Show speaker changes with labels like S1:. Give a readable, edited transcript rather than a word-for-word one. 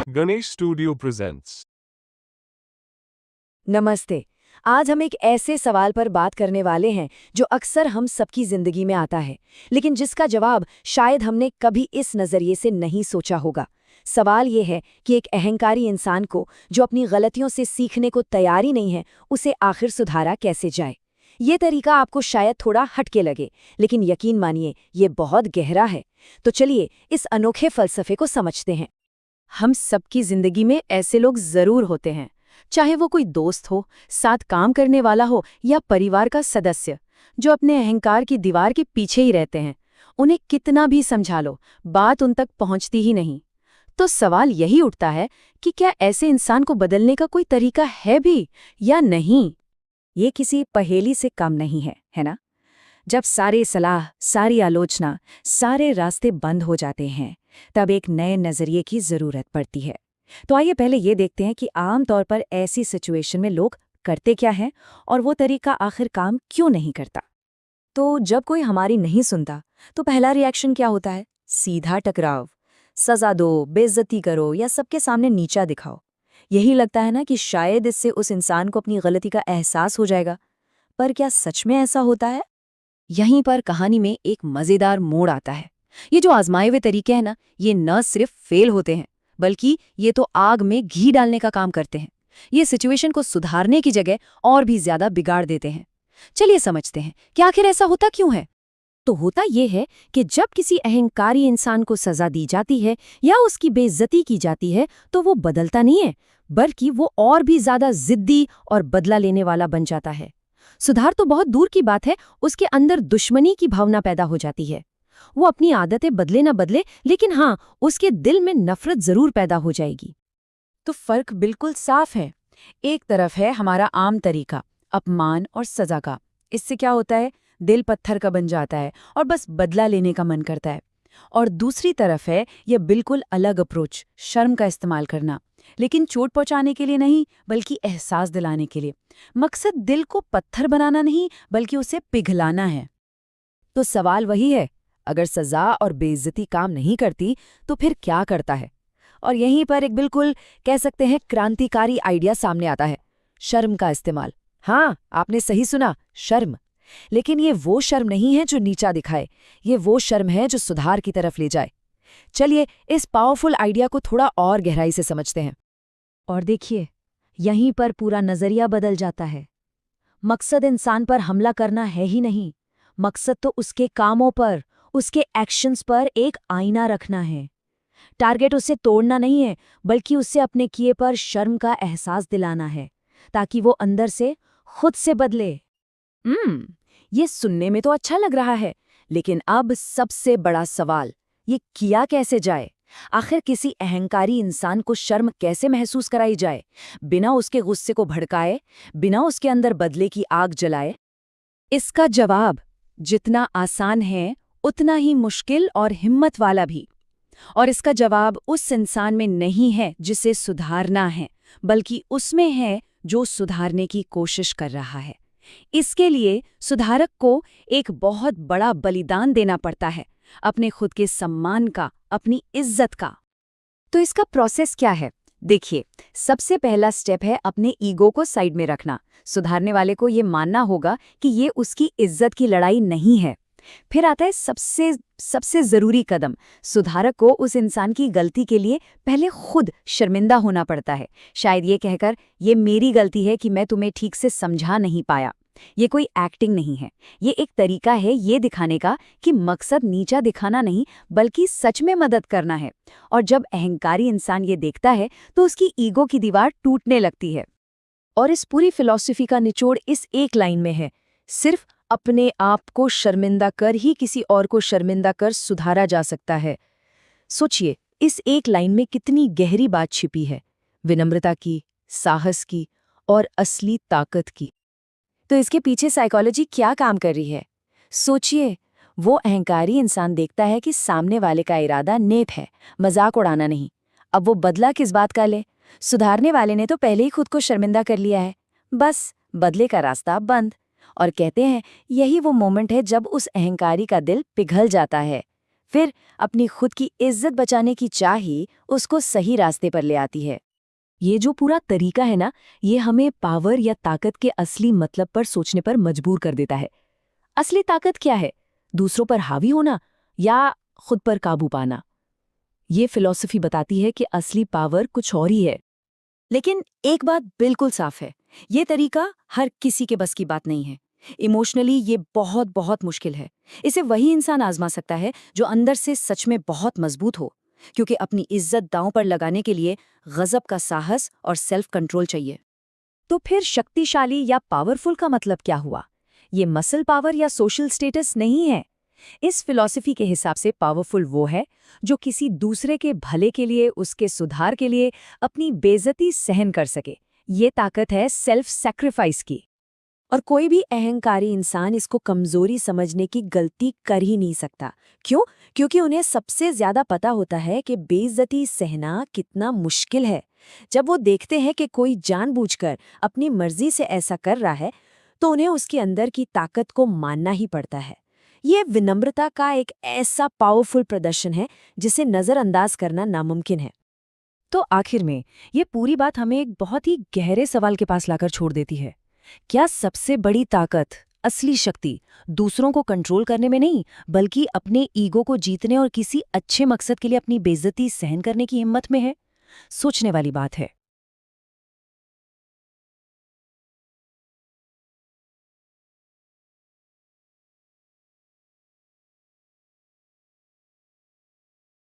S1: Ganesh studio presents.
S2: नमस्ते। आज हम एक ऐसे सवाल पर बात करने वाले हैं जो अक्सर हम सबकी जिंदगी में आता है, लेकिन जिसका जवाब शायद हमने कभी इस नजरिए से नहीं सोचा होगा। सवाल ये है कि एक अहंकारी इंसान को जो अपनी गलतियों से सीखने को तैयार ही नहीं है, उसे आखिर सुधारा कैसे जाए। ये तरीका आपको शायद थोड़ा हटके लगे, लेकिन यकीन मानिए ये बहुत गहरा है। तो चलिए इस अनोखे फलसफे को समझते हैं। हम सबकी जिंदगी में ऐसे लोग जरूर होते हैं, चाहे वो कोई दोस्त हो, साथ काम करने वाला हो या परिवार का सदस्य, जो अपने अहंकार की दीवार के पीछे ही रहते हैं। उन्हें कितना भी समझा लो, बात उन तक पहुंचती ही नहीं। तो सवाल यही उठता है कि क्या ऐसे इंसान को बदलने का कोई तरीका है भी या नहीं। ये किसी पहेली से कम नहीं है, है ना? जब सारी सलाह, सारी आलोचना, सारे रास्ते बंद हो जाते हैं, तब एक नए नजरिए की जरूरत पड़ती है। तो आइए पहले ये देखते हैं कि आम तौर पर ऐसी सिचुएशन में लोग करते क्या हैं और वो तरीका आखिर काम क्यों नहीं करता। तो जब कोई हमारी नहीं सुनता, तो पहला रिएक्शन क्या होता है? सीधा टकराव, सजा दो, बेइज्जती करो या सबके सामने नीचा दिखाओ। यही लगता है ना कि शायद इससे उस इंसान को अपनी गलती का एहसास हो जाएगा। पर क्या सच में ऐसा होता है? यहीं पर कहानी में एक मजेदार मोड़ आता है। ये जो आजमाए हुए तरीके हैं ना, ये न सिर्फ फेल होते हैं, बल्कि ये तो आग में घी डालने का काम करते हैं। ये सिचुएशन को सुधारने की जगह और भी ज्यादा बिगाड़ देते हैं। चलिए समझते हैं कि आखिर ऐसा होता क्यों है। तो होता ये है कि जब किसी अहंकारी इंसान को सजा दी जाती है या उसकी बेइज्जती की जाती है, तो वो बदलता नहीं है, बल्कि वो और भी ज्यादा जिद्दी और बदला लेने वाला बन जाता है। सुधार तो बहुत दूर की बात है, उसके अंदर दुश्मनी की भावना पैदा हो जाती है। वो अपनी आदतें बदले ना बदले, लेकिन हाँ, उसके दिल में नफरत जरूर पैदा हो जाएगी। तो फर्क बिल्कुल साफ है। एक तरफ है हमारा आम तरीका, अपमान और सजा का। इससे क्या होता है? दिल पत्थर का बन जाता है और बस बदला लेने का मन करता है। और दूसरी तरफ है यह बिल्कुल अलग अप्रोच, शर्म का इस्तेमाल करना, लेकिन चोट पहुंचाने के लिए नहीं, बल्कि एहसास दिलाने के लिए। मकसद दिल को पत्थर बनाना नहीं, बल्कि उसे पिघलाना है। तो सवाल वही है, अगर सजा और बेइज्जती काम नहीं करती, तो फिर क्या करता है? और यहीं पर एक बिल्कुल कह सकते हैं क्रांतिकारी आइडिया सामने आता है, शर्म का इस्तेमाल। हाँ, आपने सही सुना, शर्म। लेकिन ये वो शर्म नहीं है जो नीचा दिखाए, ये वो शर्म है जो सुधार की तरफ ले जाए। चलिए इस पावरफुल आइडिया को थोड़ा और गहराई से समझते हैं। और देखिए, यहीं पर पूरा नजरिया बदल जाता है। मकसद इंसान पर हमला करना है ही नहीं, मकसद तो उसके कामों पर, उसके एक्शंस पर एक आईना रखना है। टारगेट उसे तोड़ना नहीं है, बल्कि उससे अपने किए पर शर्म का एहसास दिलाना है, ताकि वो अंदर से खुद से बदले। ये सुनने में तो अच्छा लग रहा है, लेकिन अब सबसे बड़ा सवाल, ये किया कैसे जाए? आखिर किसी अहंकारी इंसान को शर्म कैसे महसूस कराई जाए, बिना उसके गुस्से को भड़काए, बिना उसके अंदर बदले की आग जलाए? इसका जवाब जितना आसान है, उतना ही मुश्किल और हिम्मत वाला भी। और इसका जवाब उस इंसान में नहीं है जिसे सुधारना है, बल्कि उसमें है जो सुधारने की कोशिश कर रहा है। इसके लिए सुधारक को एक बहुत बड़ा बलिदान देना पड़ता है, अपने खुद के सम्मान का, अपनी इज्जत का। तो इसका प्रोसेस क्या है? देखिए, सबसे पहला स्टेप है अपने ईगो को साइड में रखना। सुधारने वाले को ये मानना होगा कि ये उसकी इज्जत की लड़ाई नहीं है। फिर आता है सबसे जरूरी कदम, सुधारक को उस इंसान की गलती के लिए पहले खुद शर्मिंदा होना पड़ता है। शायद ये कहकर, ये मेरी गलती है कि मैं तुम्हें ठीक से समझा नहीं पाया। ये कोई एक्टिंग नहीं है, ये एक तरीका है ये दिखाने का कि मकसद नीचा दिखाना नहीं, बल्कि सच में मदद करना है। और जब अहंकारी इंसान ये देखता है, तो उसकी ईगो की दीवार टूटने लगती है। और इस पूरी फिलॉसफी का निचोड़ इस एक लाइन में है, सिर्फ अपने आप को शर्मिंदा कर ही किसी और को शर्मिंदा कर सुधारा जा सकता है। सोचिए, इस एक लाइन में कितनी गहरी बात छिपी है, विनम्रता की, साहस की और असली ताकत की। तो इसके पीछे साइकोलॉजी क्या काम कर रही है? सोचिए, वो अहंकारी इंसान देखता है कि सामने वाले का इरादा नेक है, मजाक उड़ाना नहीं। अब वो बदला किस बात का ले? सुधारने वाले ने तो पहले ही खुद को शर्मिंदा कर लिया है, बस बदले का रास्ता बंद। और कहते हैं यही वो मोमेंट है जब उस अहंकारी का दिल पिघल जाता है। फिर अपनी खुद की इज्जत बचाने की चाह ही उसको सही रास्ते पर ले आती है। ये जो पूरा तरीका है ना, ये हमें पावर या ताकत के असली मतलब पर सोचने पर मजबूर कर देता है। असली ताकत क्या है? दूसरों पर हावी होना या खुद पर काबू पाना? ये फिलॉसफी बताती है कि असली पावर कुछ और ही है। लेकिन एक बात बिल्कुल साफ है, ये तरीका हर किसी के बस की बात नहीं है। इमोशनली ये बहुत बहुत मुश्किल है। इसे वही इंसान आजमा सकता है जो अंदर से सच में बहुत मजबूत हो, क्योंकि अपनी इज्जत दांव पर लगाने के लिए गजब का साहस और सेल्फ कंट्रोल चाहिए। तो फिर शक्तिशाली या पावरफुल का मतलब क्या हुआ? ये मसल पावर या सोशल स्टेटस नहीं है। इस फिलॉसफी के हिसाब से पावरफुल वो है जो किसी दूसरे के भले के लिए, उसके सुधार के लिए अपनी बेइज्जती सहन कर सके। ये ताकत है सेल्फ सैक्रिफाइस की। और कोई भी अहंकारी इंसान इसको कमजोरी समझने की गलती कर ही नहीं सकता। क्यों? क्योंकि उन्हें सबसे ज्यादा पता होता है कि बेइज्जती सहना कितना मुश्किल है। जब वो देखते हैं कि कोई जानबूझकर अपनी मर्जी से ऐसा कर रहा है, तो उन्हें उसके अंदर की ताकत को मानना ही पड़ता है। ये विनम्रता का एक ऐसा पावरफुल प्रदर्शन है जिसे नजरअंदाज करना नामुमकिन है। तो आखिर में ये पूरी बात हमें एक बहुत ही गहरे सवाल के पास लाकर छोड़ देती है। क्या सबसे बड़ी ताकत, असली शक्ति दूसरों को कंट्रोल करने में नहीं, बल्कि अपने ईगो को जीतने और किसी अच्छे मकसद के लिए अपनी बेइज्जती सहन करने की हिम्मत में है? सोचने वाली बात है।